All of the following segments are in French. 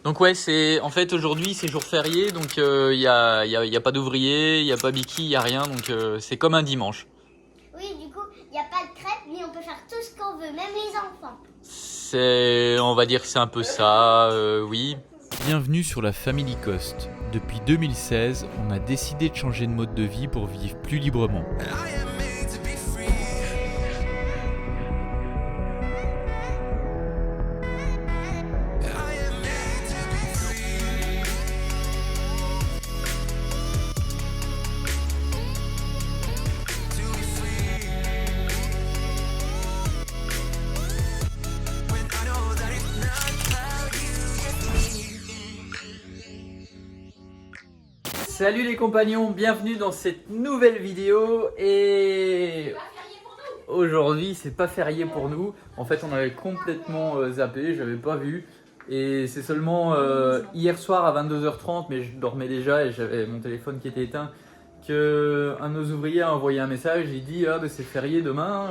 Donc ouais, c'est en fait aujourd'hui c'est jour férié, donc y a pas d'ouvriers, il y a pas Biki, il y a rien, donc c'est comme un dimanche. Oui, du coup, il n'y a pas de crêpes, mais on peut faire tout ce qu'on veut, même les enfants. On va dire que c'est un peu ça, oui. Bienvenue sur la Family Cost. Depuis 2016, on a décidé de changer de mode de vie pour vivre plus librement. Salut les compagnons, bienvenue dans cette nouvelle vidéo et aujourd'hui c'est pas férié pour nous. En fait on avait complètement zappé, j'avais pas vu et c'est seulement hier soir à 22h30, mais je dormais déjà et j'avais mon téléphone qui était éteint, que un de nos ouvriers a envoyé un message. Il dit ah bah c'est férié demain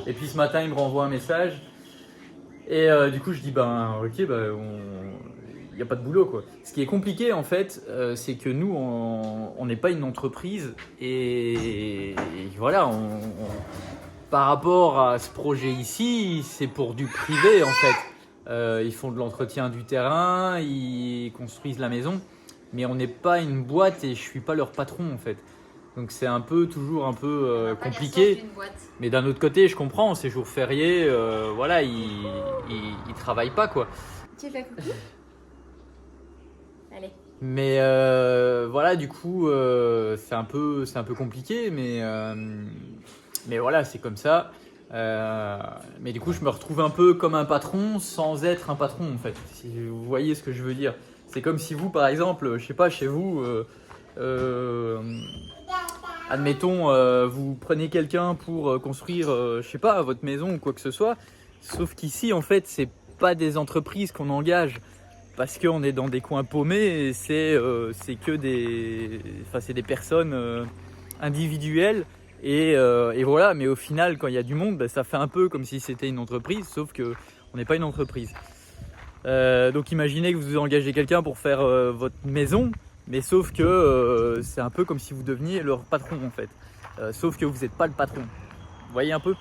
et puis ce matin il me renvoie un message et du coup je dis ben ok bah il n'y a pas de boulot quoi. Ce qui est compliqué en fait, c'est que nous on n'est pas une entreprise et voilà, par rapport à ce projet ici, c'est pour du privé en fait. Ils font de l'entretien du terrain, ils construisent la maison, mais on n'est pas une boîte et je suis pas leur patron en fait. Donc c'est toujours un peu compliqué. Mais d'un autre côté, je comprends, c'est jour férié, voilà, ils travaillent pas quoi. Tu fais coucou? Allez. Mais voilà, du coup, c'est un peu compliqué, mais voilà, c'est comme ça. Mais du coup, je me retrouve un peu comme un patron sans être un patron, en fait. Si vous voyez ce que je veux dire. C'est comme si vous, par exemple, je sais pas, chez vous, admettons, vous prenez quelqu'un pour construire, je sais pas, votre maison ou quoi que ce soit. Sauf qu'ici, en fait, c'est pas des entreprises qu'on engage. Parce qu'on est dans des coins paumés et c'est que c'est des personnes individuelles et voilà. Mais au final, quand il y a du monde, bah, ça fait un peu comme si c'était une entreprise, sauf que on n'est pas une entreprise. Donc imaginez que vous engagez quelqu'un pour faire votre maison, mais sauf que c'est un peu comme si vous deveniez leur patron en fait. Sauf que vous n'êtes pas le patron. Vous voyez un peu ?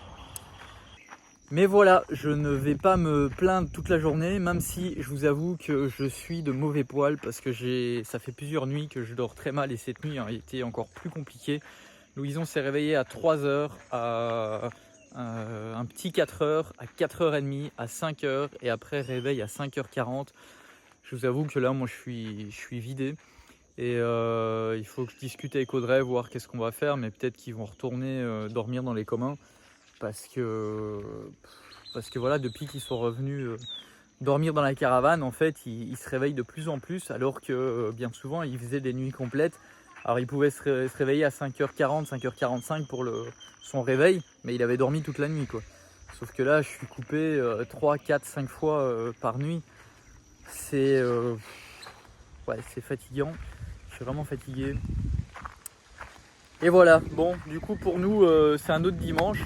Mais voilà, je ne vais pas me plaindre toute la journée, même si je vous avoue que je suis de mauvais poil parce que ça fait plusieurs nuits que je dors très mal et cette nuit a été encore plus compliquée. Louison s'est réveillée à 3h, à un petit 4h, à 4h30, à 5h et après réveil à 5h40. Je vous avoue que là, moi, je suis vidé et il faut que je discute avec Audrey, voir qu'est-ce qu'on va faire, mais peut-être qu'ils vont retourner dormir dans les communs. Parce que voilà, depuis qu'ils sont revenus dormir dans la caravane, en fait, ils se réveillent de plus en plus, alors que bien souvent, ils faisaient des nuits complètes. Alors, il pouvait se réveiller à 5h40, 5h45 pour son réveil, mais il avait dormi toute la nuit, quoi. Sauf que là, je suis coupé 3, 4, 5 fois par nuit. C'est fatigant. Je suis vraiment fatigué. Et voilà, bon, du coup, pour nous, c'est un autre dimanche.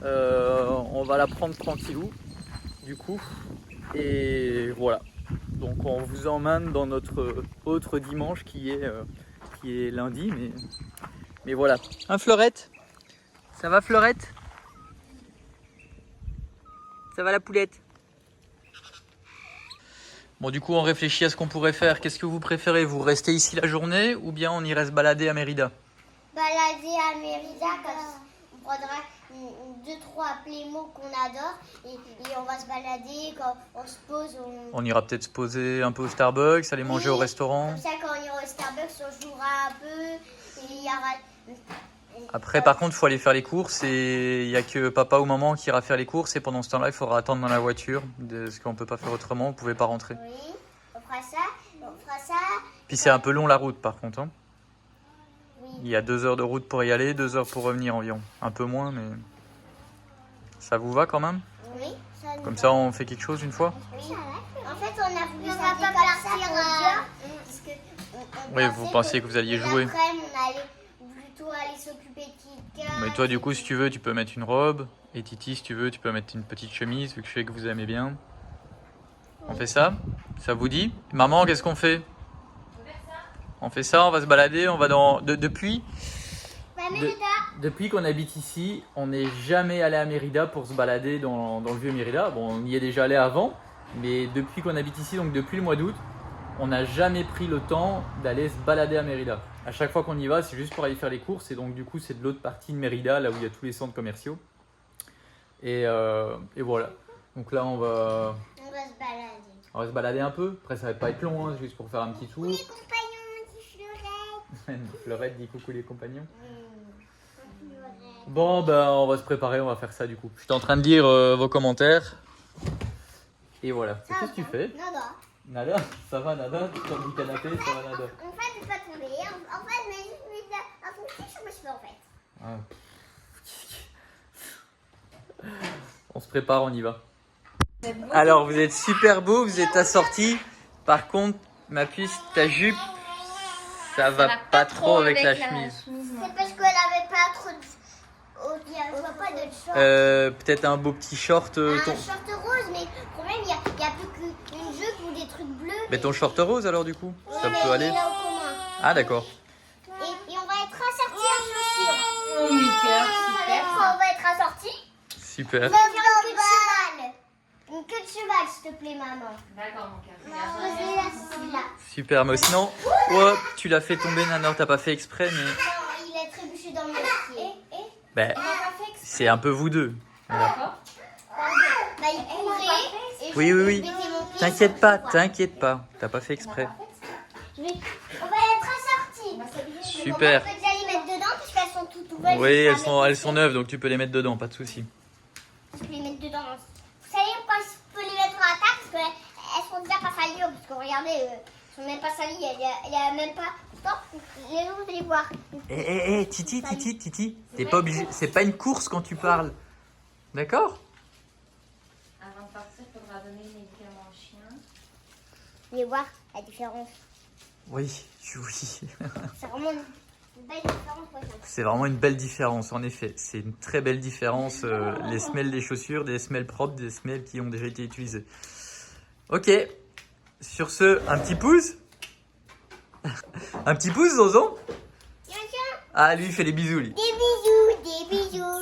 On va la prendre tranquillou du coup et voilà, donc on vous emmène dans notre autre dimanche qui est lundi, mais voilà. Hein, Fleurette, ça va Fleurette, ça va la poulette? Bon, du coup on réfléchit à ce qu'on pourrait faire. Qu'est-ce que vous préférez, vous rester ici la journée ou bien on irait se balader à Mérida? Balader à Mérida, on prendra 2-3 Playmobil qu'on adore et on va se balader quand on se pose. On ira peut-être se poser un peu au Starbucks, aller manger au restaurant. Comme ça, quand on ira au Starbucks, on jouera un peu et il y aura... Après, par contre, il faut aller faire les courses et il n'y a que papa ou maman qui ira faire les courses. Et pendant ce temps-là, il faudra attendre dans la voiture parce qu'on ne peut pas faire autrement. Vous ne pouvez pas rentrer. Oui, on fera ça. Puis c'est un peu long la route par contre. Hein. Oui. Il y a 2 heures de route pour y aller, 2 heures pour revenir environ. Un peu moins, mais ça vous va quand même? Oui, ça nous Comme va. ça, on fait quelque chose une fois? Oui. En fait, on a voulu s'habiller comme ça parce que Oui, vous pensiez que vous alliez jouer. Après, on allait plutôt aller s'occuper de quelqu'un. Mais toi, du coup, si tu veux, tu peux mettre une robe. Et Titi, si tu veux, tu peux mettre une petite chemise, vu que je sais que vous aimez bien. On fait ça? Ça vous dit? Maman, qu'est-ce qu'on fait? On fait ça, on va se balader, on va dans... depuis qu'on habite ici, on n'est jamais allé à Mérida pour se balader dans le vieux Mérida. Bon, on y est déjà allé avant, mais depuis qu'on habite ici, donc depuis le mois d'août, on n'a jamais pris le temps d'aller se balader à Mérida. À chaque fois qu'on y va, c'est juste pour aller faire les courses, et donc du coup, c'est de l'autre partie de Mérida, là où il y a tous les centres commerciaux. Et voilà. Donc là, on va se balader. On va se balader un peu. Après, ça va pas être long, hein, juste pour faire un petit tour. Les compagnons, dit Fleurette. Fleurette dit coucou les compagnons. Bon, ben, on va se préparer, on va faire ça du coup. J'étais en train de lire vos commentaires. Et voilà. Qu'est-ce que tu fais? Nada. Nada? Ça va, Nada? Tu sors du canapé, ça va, Nada? En fait, je vais pas tomber. En fait, mais juste un petit sur mes cheveux, en fait. Ah. On se prépare, on y va. Alors, vous êtes super beau, vous êtes assortis. Par contre, ma puce, ta jupe, ça va pas trop avec la chemise. C'est parce qu'elle avait pas trop de... Je vois pas de short. Peut-être un beau petit short. Un short rose, mais le problème, il y a plus qu'une jupe ou des trucs bleus. Mais ton short rose alors du coup, ça peut aller. Ah d'accord. Et on va être assortis en chaussures. Oui, cœur, super. On va être assortis. Super. On va faire une queue de cheval. Une queue de cheval, s'il te plaît, maman. D'accord, mon cœur. Là. Super, mais sinon, oh, tu l'as fait tomber, Nana, t'as pas fait exprès, mais. Non, il a trébuché dans le pied. Ben, c'est un peu vous deux. Voilà. D'accord. Bah, il courait. Et Oui, oui, oui. je mettais mon pied T'inquiète sur pas, le trottoir. t'inquiète pas. T'as pas fait exprès. On va être assortis. Super. On peut déjà les mettre dedans parce qu'elles sont toutes nouvelles. Oui, elles sont neuves, donc tu peux les mettre dedans, pas de souci. Je peux les mettre dedans. Vous savez pourquoi je peux les mettre à terre? Parce qu'elles sont déjà pas salies. Parce que regardez, elles sont même pas salies. Il y a même pas. Pourtant, les gens, vous allez voir. Titi, t'es pas obligé. C'est pas une course quand tu parles. D'accord? Avant de partir, il faudra donner les médicaments au chien. Vous allez voir la différence. Oui. C'est vraiment une belle différence. C'est vraiment une belle différence, en effet. C'est une très belle différence. Les semelles des chaussures, des semelles propres, des semelles qui ont déjà été utilisées. Ok. Sur ce, un petit pouce. Un petit pouce, Zonzon. Ah, lui, il fait des bisous, lui. Des bisous.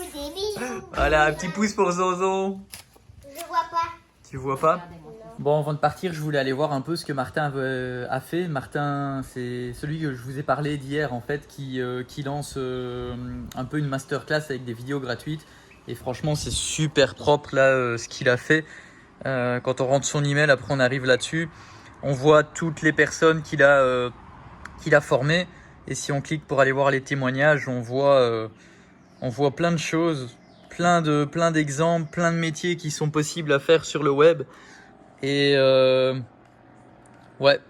Voilà, un petit pouce pour Zonzon. Je vois pas. Tu vois pas? Bon, avant de partir, je voulais aller voir un peu ce que Martin a fait. Martin, c'est celui que je vous ai parlé d'hier, en fait, qui lance un peu une masterclass avec des vidéos gratuites. Et franchement, c'est super propre, là, ce qu'il a fait. Quand on rentre son email, après on arrive là-dessus. On voit toutes les personnes qu'il a formées. Et si on clique pour aller voir les témoignages, on voit plein de choses, plein d'exemples, plein de métiers qui sont possibles à faire sur le web. Et ouais,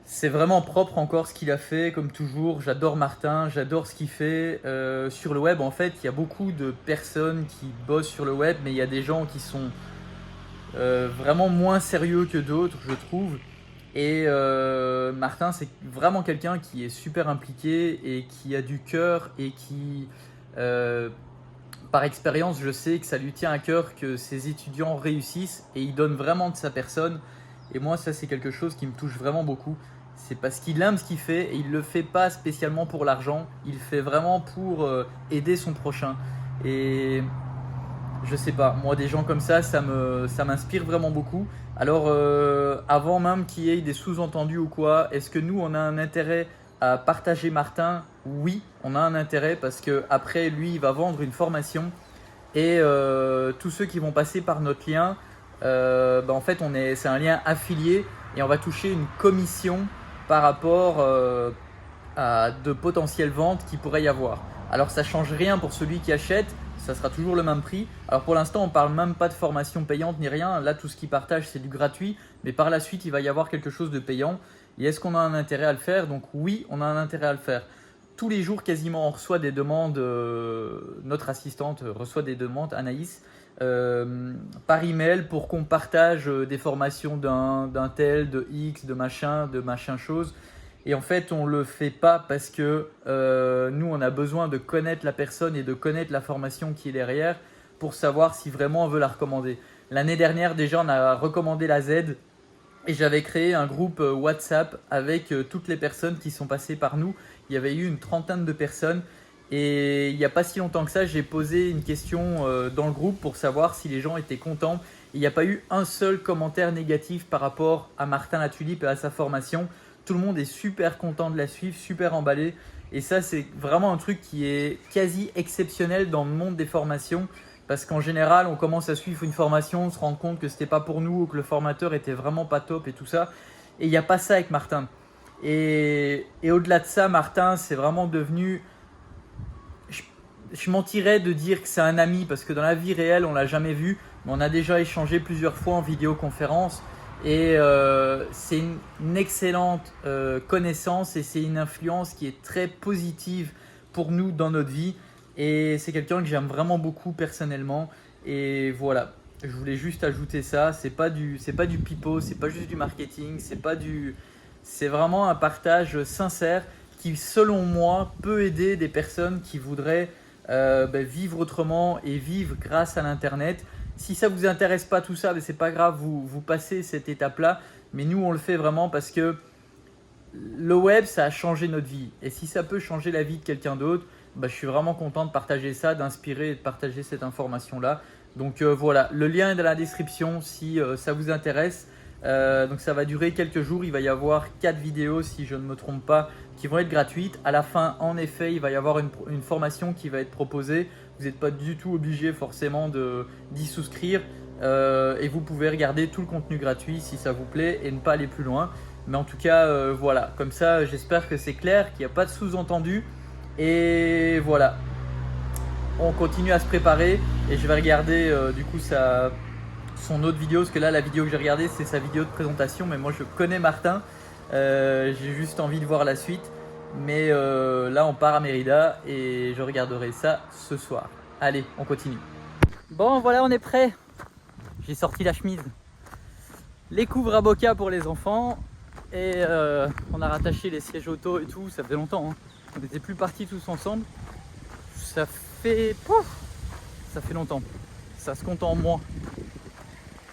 c'est vraiment propre encore ce qu'il a fait, comme toujours. J'adore Martin, j'adore ce qu'il fait. Sur le web, en fait, il y a beaucoup de personnes qui bossent sur le web, mais il y a des gens qui sont vraiment moins sérieux que d'autres, je trouve. Et Martin, c'est vraiment quelqu'un qui est super impliqué et qui a du cœur et qui, par expérience, je sais que ça lui tient à cœur que ses étudiants réussissent et il donne vraiment de sa personne. Et moi, ça, c'est quelque chose qui me touche vraiment beaucoup. C'est parce qu'il aime ce qu'il fait et il ne le fait pas spécialement pour l'argent. Il le fait vraiment pour aider son prochain. Et je sais pas, moi des gens comme ça m'inspire vraiment beaucoup. Alors avant même qu'il y ait des sous-entendus ou quoi, est-ce que nous on a un intérêt à partager Martin? Oui, on a un intérêt parce que après lui il va vendre une formation et tous ceux qui vont passer par notre lien, en fait c'est un lien affilié et on va toucher une commission par rapport à de potentielles ventes qu'il pourrait y avoir. Alors ça change rien pour celui qui achète, ça sera toujours le même prix. Alors pour l'instant, on ne parle même pas de formation payante ni rien. Là, tout ce qu'il partage, c'est du gratuit. Mais par la suite, il va y avoir quelque chose de payant. Et est-ce qu'on a un intérêt à le faire? Donc oui, on a un intérêt à le faire. Tous les jours, quasiment, on reçoit des demandes. Notre assistante reçoit des demandes, Anaïs, par email pour qu'on partage des formations d'un tel, de X, de machin chose. Et en fait, on ne le fait pas parce que nous, on a besoin de connaître la personne et de connaître la formation qui est derrière pour savoir si vraiment on veut la recommander. L'année dernière déjà on a recommandé la Z et j'avais créé un groupe WhatsApp avec toutes les personnes qui sont passées par nous. Il y avait eu une trentaine de personnes et il n'y a pas si longtemps que ça j'ai posé une question dans le groupe pour savoir si les gens étaient contents. Il n'y a pas eu un seul commentaire négatif par rapport à Martin Latulipe et à sa formation. Tout le monde est super content de la suivre, super emballé. Et ça, c'est vraiment un truc qui est quasi exceptionnel dans le monde des formations. Parce qu'en général, on commence à suivre une formation, on se rend compte que c'était pas pour nous ou que le formateur était vraiment pas top et tout ça. Et il n'y a pas ça avec Martin. Et au-delà de ça, Martin, c'est vraiment devenu... Je mentirais de dire que c'est un ami parce que dans la vie réelle, on l'a jamais vu. Mais on a déjà échangé plusieurs fois en vidéoconférence. Et c'est une excellente connaissance et c'est une influence qui est très positive pour nous dans notre vie. Et c'est quelqu'un que j'aime vraiment beaucoup personnellement. Et voilà, je voulais juste ajouter ça. C'est pas du pipeau, c'est pas juste du marketing, c'est vraiment un partage sincère qui, selon moi, peut aider des personnes qui voudraient vivre autrement et vivre grâce à l'internet. Si ça vous intéresse pas tout ça, c'est pas grave, vous passez cette étape-là. Mais nous, on le fait vraiment parce que le web, ça a changé notre vie. Et si ça peut changer la vie de quelqu'un d'autre, je suis vraiment content de partager ça, d'inspirer et de partager cette information-là. Donc voilà, le lien est dans la description si ça vous intéresse. Donc ça va durer quelques jours. Il va y avoir 4 vidéos, si je ne me trompe pas, qui vont être gratuites. À la fin, en effet, il va y avoir une formation qui va être proposée. Vous n'êtes pas du tout obligé forcément d'y souscrire. Et vous pouvez regarder tout le contenu gratuit si ça vous plaît et ne pas aller plus loin. Mais en tout cas, voilà. Comme ça, j'espère que c'est clair, qu'il n'y a pas de sous-entendu. Et voilà. On continue à se préparer et je vais regarder du coup son autre vidéo. Parce que là, la vidéo que j'ai regardée, c'est sa vidéo de présentation. Mais moi, je connais Martin. J'ai juste envie de voir la suite. Mais là, on part à Mérida et je regarderai ça ce soir. Allez, on continue. Bon, voilà, on est prêt. J'ai sorti la chemise. Les couvre abocats pour les enfants. Et on a rattaché les sièges auto et tout. Ça faisait longtemps. Hein. On n'était plus partis tous ensemble. Ça fait longtemps. Ça se compte en mois.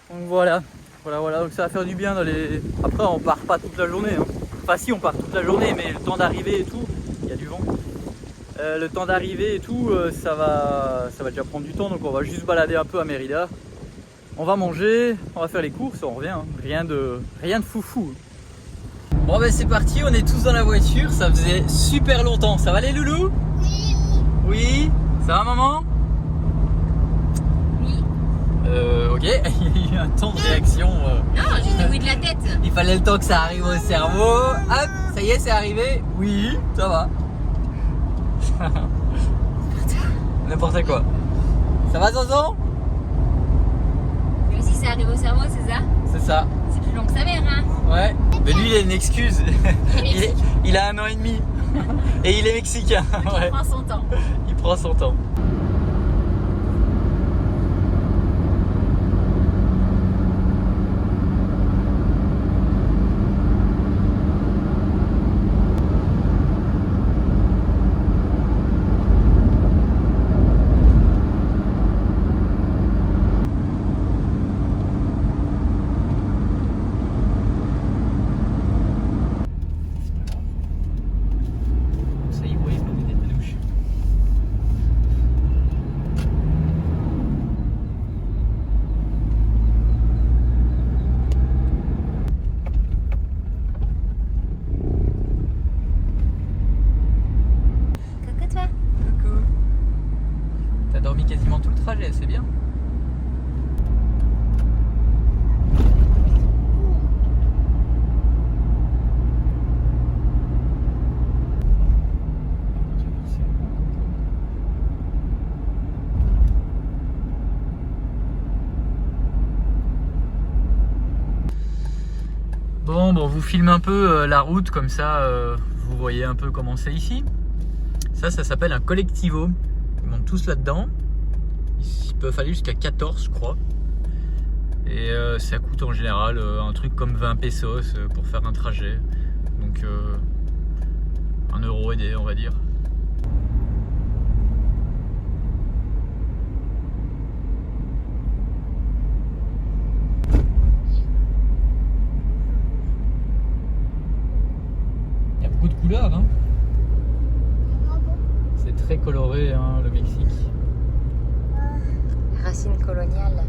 Donc voilà. Donc ça va faire du bien dans les... Après, on part pas toute la journée. Hein. Enfin si, on part toute la journée, mais le temps d'arriver et tout, il y a du vent. Le temps d'arriver et tout, ça va déjà prendre du temps. Donc on va juste balader un peu à Mérida. On va manger, on va faire les courses, on revient. Hein. Rien de foufou. Bon ben c'est parti, on est tous dans la voiture. Ça faisait super longtemps. Ça va les loulous? Oui. Oui. Ça va maman? Oui. Ok, il y a eu un temps de réaction. Non, j'ai dit oui de la tête. Il fallait le temps que ça arrive au cerveau. Hop, ça y est, c'est arrivé. Oui, ça va. N'importe quoi. Ça va, Zanzan? Même si ça arrive au cerveau, c'est ça? C'est ça. C'est plus long que sa mère, hein? Ouais. Mais lui, il a une excuse. Il a 1 an et demi. Et il est mexicain. Ouais. Il prend son temps. Il prend son temps. Dormi quasiment tout le trajet, c'est bien. Bon, on vous filme un peu la route, comme ça vous voyez un peu comment c'est ici. Ça s'appelle un collectivo. Ils montent tous là-dedans. Ils peuvent aller jusqu'à 14, je crois. Et ça coûte en général un truc comme 20 pesos pour faire un trajet. Donc 1 euro aidé, on va dire. couleurs. Hein. C'est très coloré, hein, le Mexique. Racine coloniale.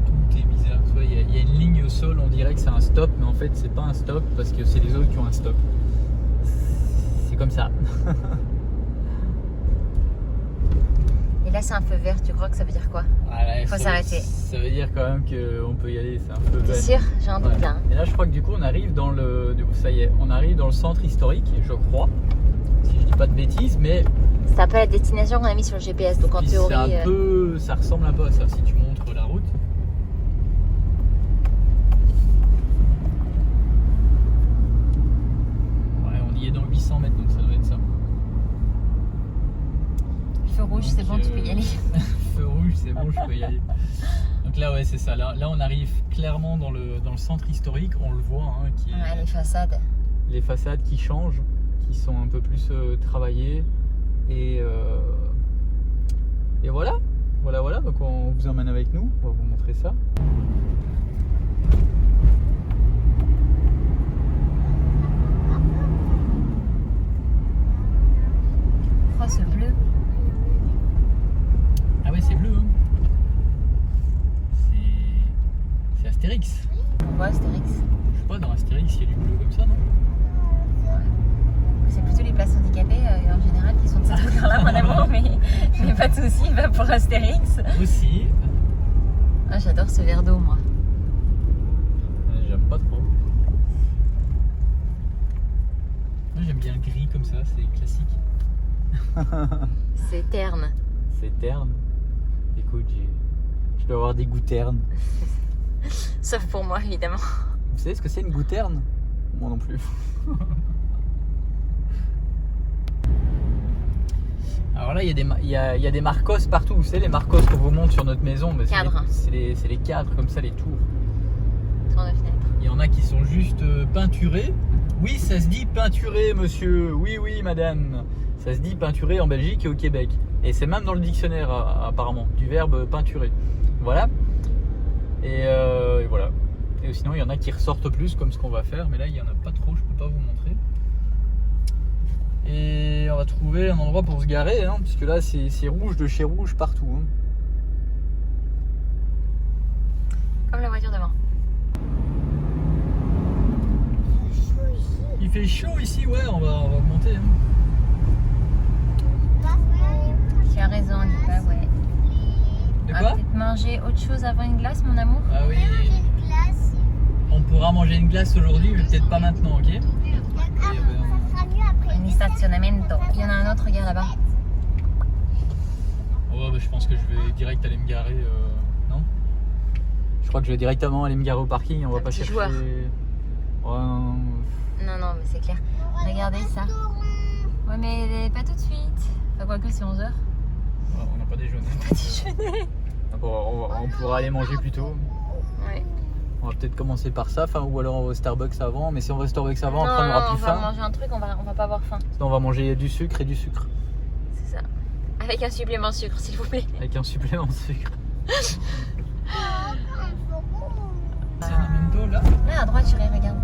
Tout est bizarre. Tu vois, il y a une ligne au sol, on dirait que c'est un stop, mais en fait, c'est pas un stop parce que c'est les autres qui ont un stop. C'est comme ça. Et là, c'est un feu vert. Tu crois que ça veut dire quoi? Faut s'arrêter. Ça veut dire quand même qu'on peut y aller, c'est un feu T'es vert. sûr? J'ai un doute Ouais. là. Et là, je crois que du coup, on arrive dans le. Ça y est, on arrive dans le centre historique, je crois. Si je dis pas de bêtises, mais C'est un peu la destination qu'on a mis sur le GPS. Donc en c'est théorie. un peu. Ça ressemble un peu à ça si tu montres la route. Ouais, on y est dans 800 mètres, donc ça doit être ça. Feu rouge, c'est bon, tu peux y aller. Feu rouge, c'est bon, je peux y aller. Donc là, ouais, c'est ça. Là, on arrive clairement dans le centre historique. On le voit, hein, qui est Ouais, les façades. les façades qui changent, qui sont un peu plus travaillées. Et voilà. Voilà. Donc on vous emmène avec nous. On va vous montrer ça. Oh, ce bleu. Ah ouais, c'est bleu. Hein. C'est Astérix. On voit Astérix. Je sais pas, dans Astérix, il y a du bleu comme ça, non? C'est plutôt les places handicapées en général qui sont de cette couleur-là, mon amour, mais pas de soucis, va pour Astérix. Aussi. Ah, j'adore ce verre d'eau, moi. J'aime pas trop. Moi, j'aime bien le gris comme ça, c'est classique. C'est terne. C'est terne. Écoute, je dois avoir des goûts ternes. Sauf pour moi, évidemment. Vous savez ce que c'est une gouterne? Moi non plus. Alors là, il y a des marcos partout. Vous savez, les marcos qu'on vous montre sur notre maison, mais Cadres. c'est les cadres comme ça, les tours. Tour de fenêtre. Il y en a qui sont juste peinturés. Oui, ça se dit peinturé, monsieur. Oui, madame. Ça se dit peinturé en Belgique et au Québec. Et c'est même dans le dictionnaire, apparemment, du verbe peinturer. Voilà. Et voilà. Et sinon, il y en a qui ressortent plus, comme ce qu'on va faire. Mais là, il n'y en a pas trop, je peux pas vous montrer. Et on va trouver un endroit pour se garer, hein, puisque là, c'est rouge de chez rouge partout. Hein. Comme la voiture devant. Il fait chaud ici, ouais, on va monter. Hein. Tu as raison, Nicolas, ouais. De On va quoi? peut-être manger autre chose avant une glace, mon amour. Ah oui, on pourra manger une glace aujourd'hui, mais peut-être pas maintenant, ok? Un stazionamento. Il y en a un autre, regarde là-bas. Ouais, bah, je pense que je vais direct aller me garer, non? Je crois que je vais directement aller me garer au parking, on va Un pas petit chercher... joueur. Ouais, non. Non, mais c'est clair. Regardez ça. Ouais, mais pas tout de suite. Enfin, quoique, c'est 11h. Ouais, on n'a pas déjeuné. Pas déjeuner. Ah bon, on pourra aller manger plus tôt. Ouais. On va peut-être commencer par ça, ou alors on va au Starbucks avant. Mais si on va au Starbucks avant, après on aura on plus va faim. manger un truc, on va pas avoir faim. Sinon on va manger du sucre et du sucre. C'est ça. Avec un supplément sucre, s'il vous plaît. Avec un supplément de sucre. C'est un memento là. Là, à droite, chérie, regarde.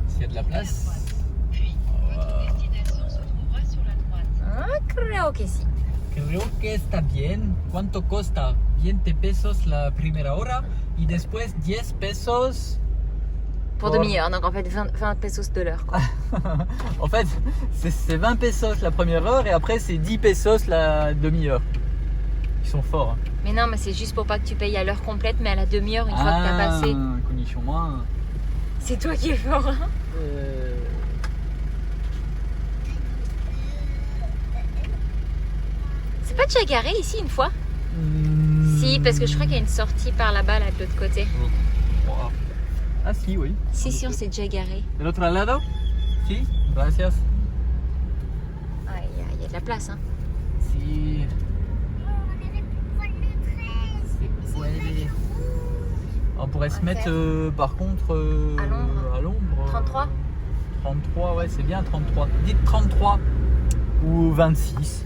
S'il y a de la place. Ah, creo que sí. Creo que está bien. ¿Cuánto cuesta? 20 pesos la primera hora y después 10 pesos. Pour demi-heure, donc en fait 20 pesos de l'heure, quoi. En fait, c'est 20 pesos la première heure et après c'est 10 pesos la demi-heure. Ils sont forts. Hein. Mais non, mais c'est juste pour pas que tu payes à l'heure complète, mais à la demi-heure, une fois que t'as passé. Condition moins. C'est toi qui es fort, hein. C'est pas déjà garé ici une fois? Si, parce que je crois qu'il y a une sortie par là-bas, là, de l'autre côté. Ah si, oui. Si, on s'est déjà garé. ¿Del otro lado? Sí, gracias. Ah, il y a de la place, hein. Si. On pourrait se mettre par contre à l'ombre. 33? 33, ouais, c'est bien 33. Dites 33 ou 26.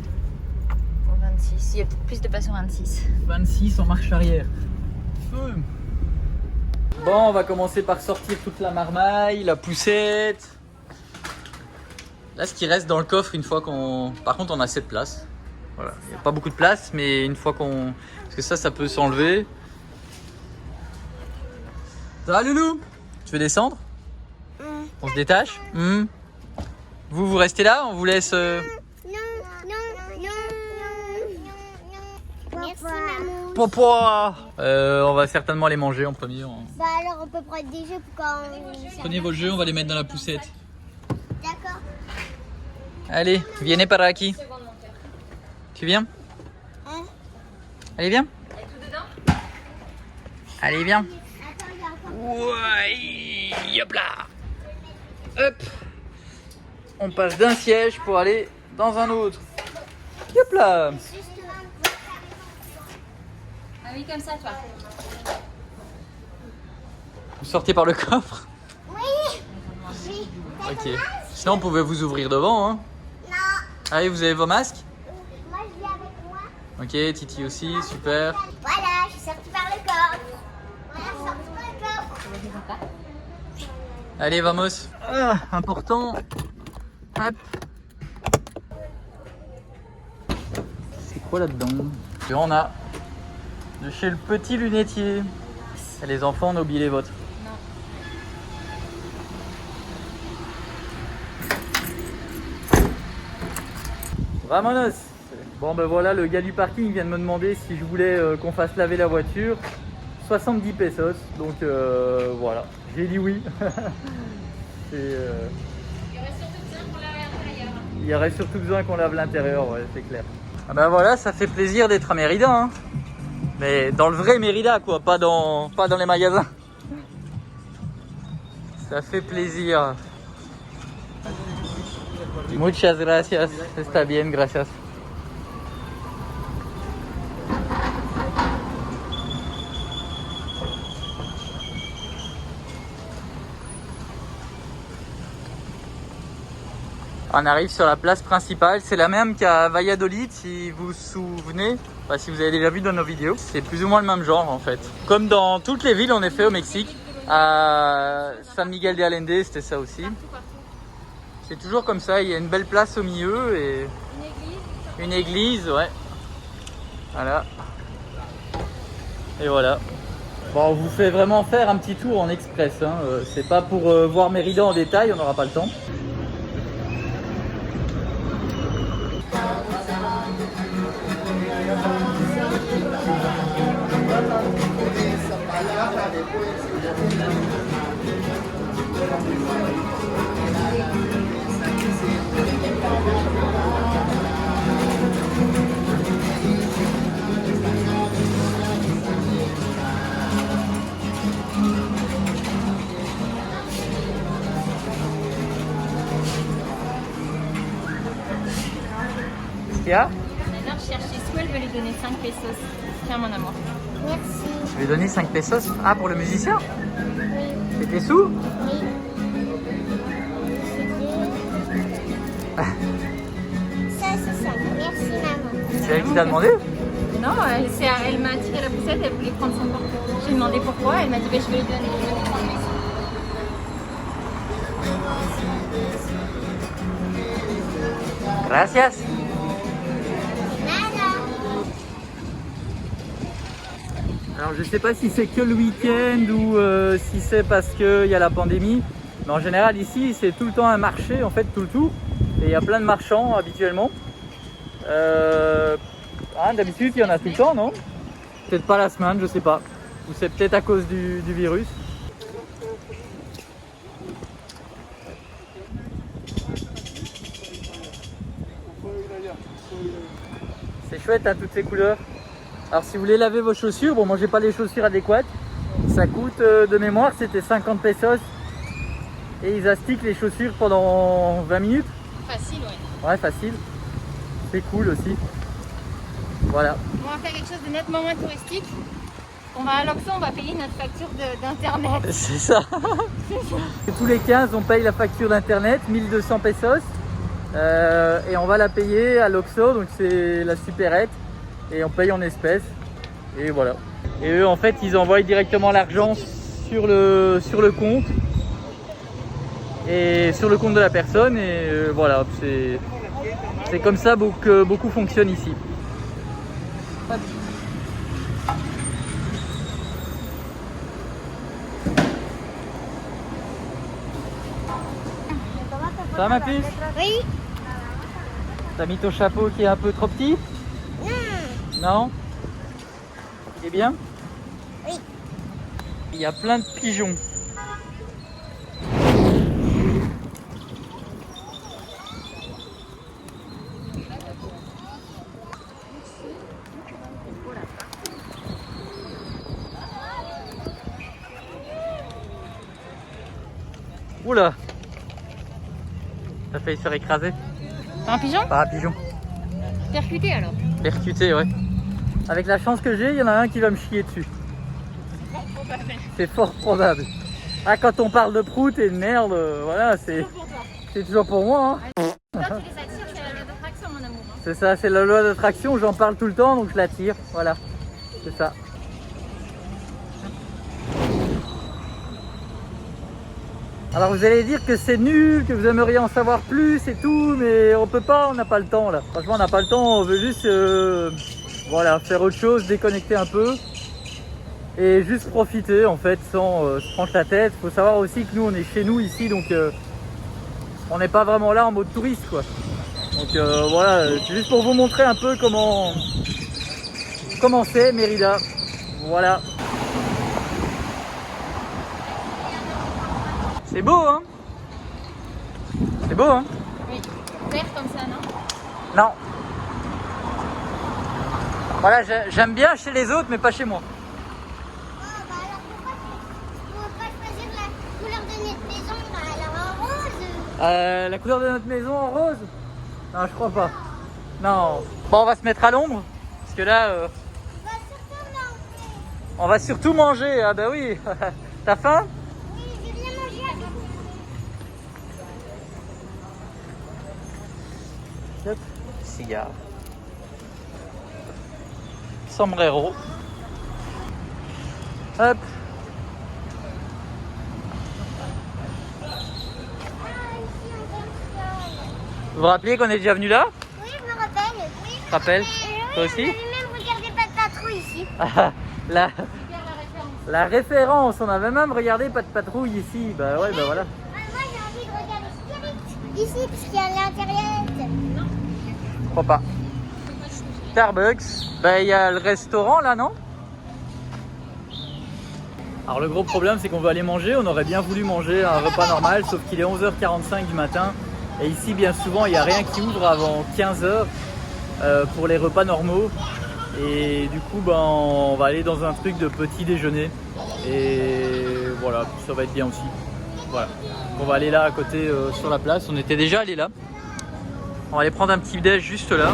Ou 26. Il y a peut-être plus de place sur 26. 26 en marche arrière. Feu. Bon, on va commencer par sortir toute la marmaille, la poussette. Là, ce qui reste dans le coffre, une fois qu'on... Par contre, on a 7 places. Voilà, il n'y a pas beaucoup de place, mais une fois qu'on... Parce que ça peut s'enlever. Ça va, Loulou? Tu veux descendre? On se détache? Vous restez là? On vous laisse... Merci, maman. Papa. On va certainement les manger en premier. Bah alors, on peut prendre des jeux pour quand... Prenez vos jeux, on va les mettre dans la poussette. D'accord. Allez, viens par aquí. Tu viens? Allez, viens. Allez, viens. Attends, il y a encore... Ouais, hop là. Hop. On passe d'un siège pour aller dans un autre. Hop là. Ah oui, comme ça, toi. Vous sortez par le coffre? Oui. Oui. Ok. Sinon, on pouvait vous ouvrir devant. Hein. Non. Allez, vous avez vos masques? Moi, je viens avec moi. Ok, Titi aussi, super. Voilà, je suis sortie par le coffre. Voilà, je suis sortie par le coffre. Allez, vamos. Ah, important. Hop. C'est quoi là-dedans? Et on a de chez le petit lunetier. Et les enfants, on a oublié les vôtres. Vamonos. Bon ben voilà, le gars du parking vient de me demander si je voulais qu'on fasse laver la voiture. 70 pesos, donc voilà, j'ai dit oui. Il y aurait surtout besoin qu'on lave l'intérieur, ouais, c'est clair. Ah ben voilà, ça fait plaisir d'être à Mérida, hein. Mais dans le vrai Mérida, quoi, pas dans les magasins. Ça fait plaisir. Muchas gracias, está bien, gracias. On arrive sur la place principale, c'est la même qu'à Valladolid si vous vous souvenez, enfin, si vous avez déjà vu dans nos vidéos. C'est plus ou moins le même genre en fait. Comme dans toutes les villes en effet au Mexique, à San Miguel de Allende c'était ça aussi. C'est toujours comme ça, il y a une belle place au milieu et une église, ouais. Voilà. Et voilà. Bon, on vous fait vraiment faire un petit tour en express, hein. C'est pas pour voir Mérida en détail, on n'aura pas le temps. Kia, Maintenant, je cherche sous, elle veut lui donner 5 pesos. Tiens, mon amour. Merci. tu lui donner 5 pesos? Ah, pour le musicien? Oui. C'est tes sous? Oui. Ça, c'est ça. Merci, maman. C'est elle qui t'a demandé? Non, elle m'a tiré la poussette, elle voulait prendre son portefeuille. Je lui ai demandé pourquoi, elle m'a dit bah, je vais lui donner. Je vais lui prendre mes sous. Gracias. Alors je sais pas si c'est que le week-end ou si c'est parce qu'il y a la pandémie, mais en général ici c'est tout le temps un marché en fait tout le tour et il y a plein de marchands habituellement. D'habitude il y en a tout le temps, non? Peut-être pas la semaine, je sais pas, ou c'est peut-être à cause du virus. C'est chouette hein, toutes ces couleurs. Alors si vous voulez laver vos chaussures, bon moi j'ai pas les chaussures adéquates, ça coûte de mémoire c'était 50 pesos et ils astiquent les chaussures pendant 20 minutes. Facile, ouais. Ouais facile, c'est cool aussi. Voilà. On va faire quelque chose de nettement moins touristique. On va à l'Oxxo, on va payer notre facture d'internet. C'est ça. Tous les 15 on paye la facture d'internet, 1200 pesos et on va la payer à l'Oxxo, donc c'est la supérette. Et on paye en espèces et voilà. Et eux en fait ils envoient directement l'argent sur le compte et sur le compte de la personne et voilà, c'est comme ça que beaucoup fonctionnent ici. Ça va ma puce? Oui. T'as mis ton chapeau qui est un peu trop petit? Non. C'est bien? Oui. Il y a plein de pigeons. Oula! T'as failli se faire écraser? T'as un pigeon? Par un pigeon. Percuté alors. Percuté, ouais. Avec la chance que j'ai, il y en a un qui va me chier dessus. C'est fort probable. Ah, quand on parle de prout et de merde, voilà, c'est toujours pour moi. Hein. Toi qui les attires, c'est la loi d'attraction, mon amour. Hein. C'est ça, c'est la loi d'attraction, j'en parle tout le temps, donc je l'attire. Voilà, c'est ça. Alors vous allez dire que c'est nul, que vous aimeriez en savoir plus et tout, mais on peut pas, on n'a pas le temps là. Franchement, on n'a pas le temps, on veut juste voilà, faire autre chose, déconnecter un peu et juste profiter en fait sans se prendre la tête. Faut savoir aussi que nous on est chez nous ici, donc on n'est pas vraiment là en mode touriste quoi. Donc voilà, c'est juste pour vous montrer un peu comment c'est Mérida. Voilà. C'est beau, hein? C'est beau, hein? Oui. Vert comme ça, non? Non. Voilà, j'aime bien chez les autres, mais pas chez moi. Oh, bah alors pourquoi tu ne peux pas choisir la couleur de notre maison alors en rose? La couleur de notre maison en rose? Non, je crois pas. Non. Bon, on va se mettre à l'ombre. Parce que là, On va surtout manger. on va surtout manger. Ah bah oui. T'as faim? Oui, j'ai bien mangé avec vous. Hop. Cigare. Sombrero. Hop. Vous vous rappelez qu'on est déjà venu là? Oui, je me rappelle. Oui, je me Rappelle? rappelle. Toi aussi? On avait même regardé Pas de Patrouille ici. Ah, la référence, on avait même regardé Pas de Patrouille ici. Bah ouais, bah voilà. Moi, j'ai envie de regarder Spirit ici, parce qu'il y a l'intérieur. Je crois pas. Starbucks, bah il y a le restaurant là, non? Alors le gros problème c'est qu'on veut aller manger, on aurait bien voulu manger un repas normal, sauf qu'il est 11h45 du matin. Et ici bien souvent il n'y a rien qui ouvre avant 15h pour les repas normaux. Et du coup ben, on va aller dans un truc de petit déjeuner. Et voilà, ça va être bien aussi. Voilà. On va aller là à côté sur la place, on était déjà allé là. On va aller prendre un petit déj juste là.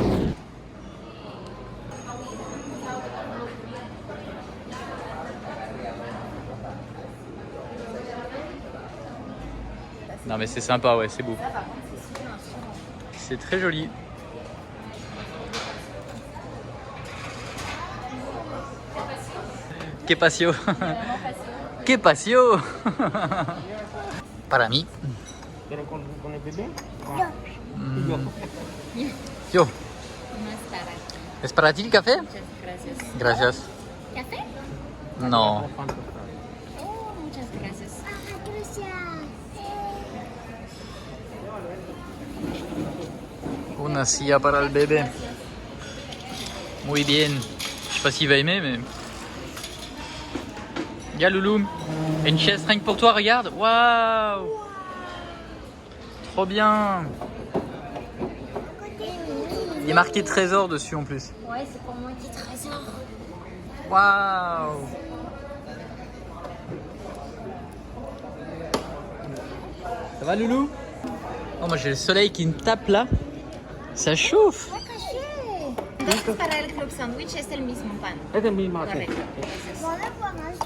Non mais c'est sympa, ouais, c'est beau. C'est très joli. Que pasio. Que pasio. Para mí. Pero con el bebé. Yo. No estará. ¿Es para ti el café? Muchas gracias. Gracias. ¿Café? No. Oh, muchas gracias. Ah, gracias. Una silla para el bébé. Muy bien. Je sais pas s'il va aimer, mais. Regarde, Loulou. Une chaise rien que pour toi, regarde. Waouh! Trop bien. Il est marqué trésor dessus en plus. Ouais, c'est pour mon petit trésor. Waouh! Ça va, Loulou? Oh, moi j'ai le soleil qui me tape là. Ça chauffe. Entonces, para el club sandwich es el mismo pan. Es el mismo. sí. Correcto. Gracias. Bon, on va manger.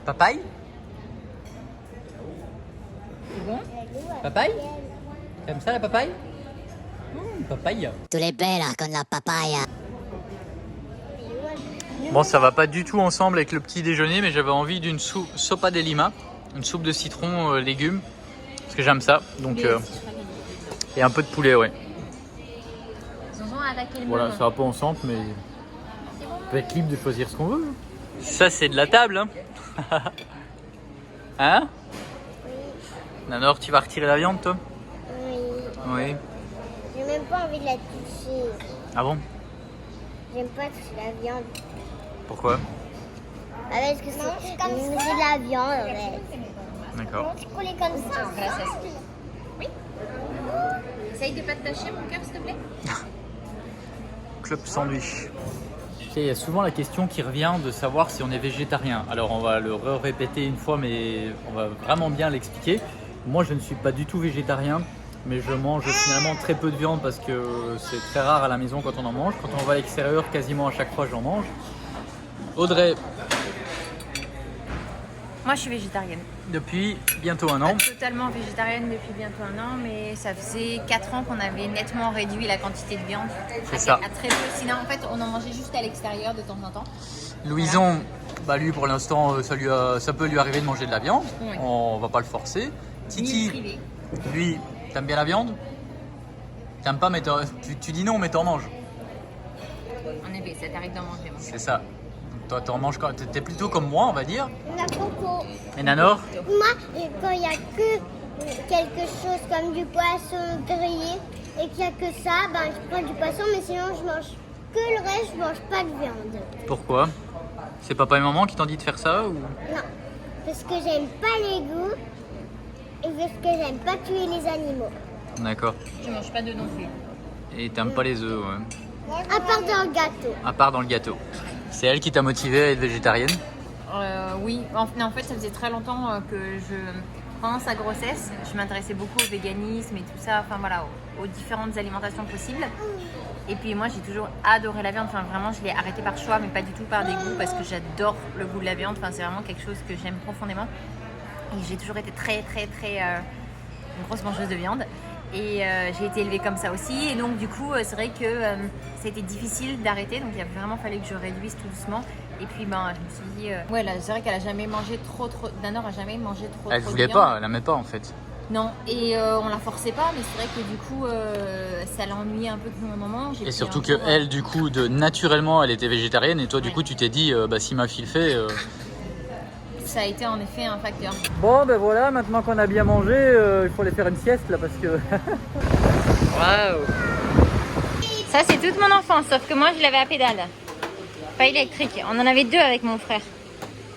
Papaye? C'est bon? Papaye? T'aimes ça la papaye? Papaye. Tú eres vera con la papaya. Bon, ça va pas du tout ensemble avec le petit déjeuner, mais j'avais envie d'une sopa de lima, une soupe de citron, légumes, parce que j'aime ça. Donc, et un peu de poulet, ouais. Zonzon a attaqué le Voilà, melon. ça va pas ensemble, mais on peut être libre de choisir ce qu'on veut. Ça, c'est de la table, hein. Hein? Nanor, tu vas retirer la viande, toi? Oui. Oui. J'ai même pas envie de la toucher. Ah bon? J'aime pas toucher la viande. Pourquoi? Ah, parce que c'est de la viande en fait. D'accord. Tu collé comme ça. Gracias. Oui. Essaye de pas te tâcher, mon cœur, s'il te plaît. Club sandwich. Il y a souvent la question qui revient de savoir si on est végétarien. Alors on va le répéter une fois, mais on va vraiment bien l'expliquer. Moi, je ne suis pas du tout végétarien, mais je mange finalement très peu de viande parce que c'est très rare à la maison quand on en mange. Quand on va à l'extérieur, quasiment à chaque fois, j'en mange. Audrey, Moi, je suis végétarienne. depuis bientôt un an. Totalement végétarienne depuis bientôt un an, mais ça faisait 4 ans qu'on avait nettement réduit la quantité de viande. C'est ça. À très peu. Sinon, en fait, on en mangeait juste à l'extérieur de temps en temps. Louison, bah lui pour l'instant, ça peut lui arriver de manger de la viande. Oui. On va pas le forcer. Ni Titi, privé. lui, t'aimes bien la viande? T'aimes pas, mais tu dis non, mais t'en manges. En effet, ça t'arrive d'en manger. Mon C'est ça. Donc toi, t'en manges quand t'es plutôt comme moi, on va dire. On a beaucoup. Et Nanor? Moi, quand il n'y a que quelque chose comme du poisson grillé et qu'il n'y a que ça, ben, je prends du poisson, mais sinon je mange que le reste, je mange pas de viande. Pourquoi? C'est papa et maman qui t'ont dit de faire ça ou? Non, parce que j'aime pas les goûts et parce que j'aime pas tuer les animaux. D'accord. Je mange pas d'œufs non plus. Et t'aimes pas les œufs, ouais. À part dans le gâteau. À part dans le gâteau. C'est elle qui t'a motivé à être végétarienne? Oui, en fait, ça faisait très longtemps que pendant sa grossesse, je m'intéressais beaucoup au véganisme et tout ça, enfin voilà, aux différentes alimentations possibles. Et puis moi, j'ai toujours adoré la viande, enfin vraiment, je l'ai arrêté par choix, mais pas du tout par dégoût, parce que j'adore le goût de la viande, enfin c'est vraiment quelque chose que j'aime profondément. Et j'ai toujours été très une grosse mangeuse de viande. Et j'ai été élevée comme ça aussi. Et donc du coup, c'est vrai que ça a été difficile d'arrêter. Donc il a vraiment fallu que je réduise tout doucement. Et puis ben, je me suis dit... Ouais, là, c'est vrai qu'elle a jamais mangé trop... Nanor a jamais mangé trop Elle de voulait viande. pas, elle aimait pas en fait. Non, et on la forçait pas. Mais c'est vrai que du coup, ça l'ennuyait un peu tout un moment. Et surtout que elle, du coup, naturellement, elle était végétarienne. Et toi, du coup, tu t'es dit, bah si ma fille le fait... Ça a été en effet un facteur. Bon ben voilà, maintenant qu'on a bien mangé, il faut aller faire une sieste là parce que... Waouh! Ça, c'est toute mon enfance, sauf que moi, je l'avais à pédale. Pas électrique. On en avait 2 avec mon frère.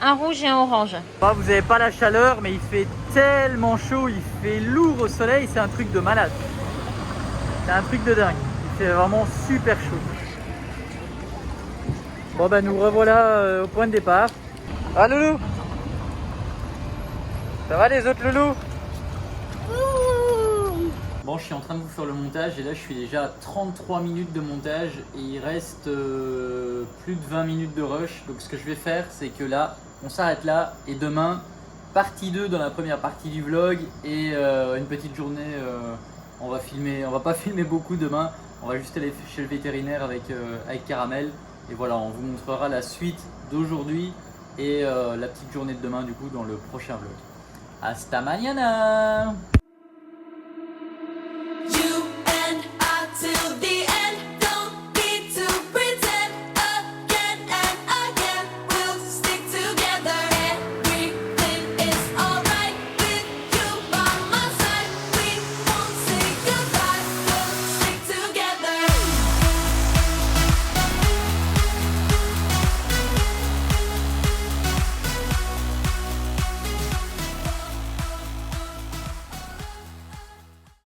Un rouge et un orange. Bah, vous avez pas la chaleur, mais il fait tellement chaud, il fait lourd au soleil, c'est un truc de malade. C'est un truc de dingue. Il fait vraiment super chaud. Bon ben nous revoilà au point de départ. Ah Loulou! Ça va les autres loulous? Bon, je suis en train de vous faire le montage et là je suis déjà à 33 minutes de montage et il reste plus de 20 minutes de rush. Donc ce que je vais faire, c'est que là, on s'arrête là et demain, partie 2 dans la première partie du vlog et une petite journée, on va pas filmer beaucoup demain, on va juste aller chez le vétérinaire avec Caramel et voilà, on vous montrera la suite d'aujourd'hui et la petite journée de demain du coup dans le prochain vlog. Hasta mañana!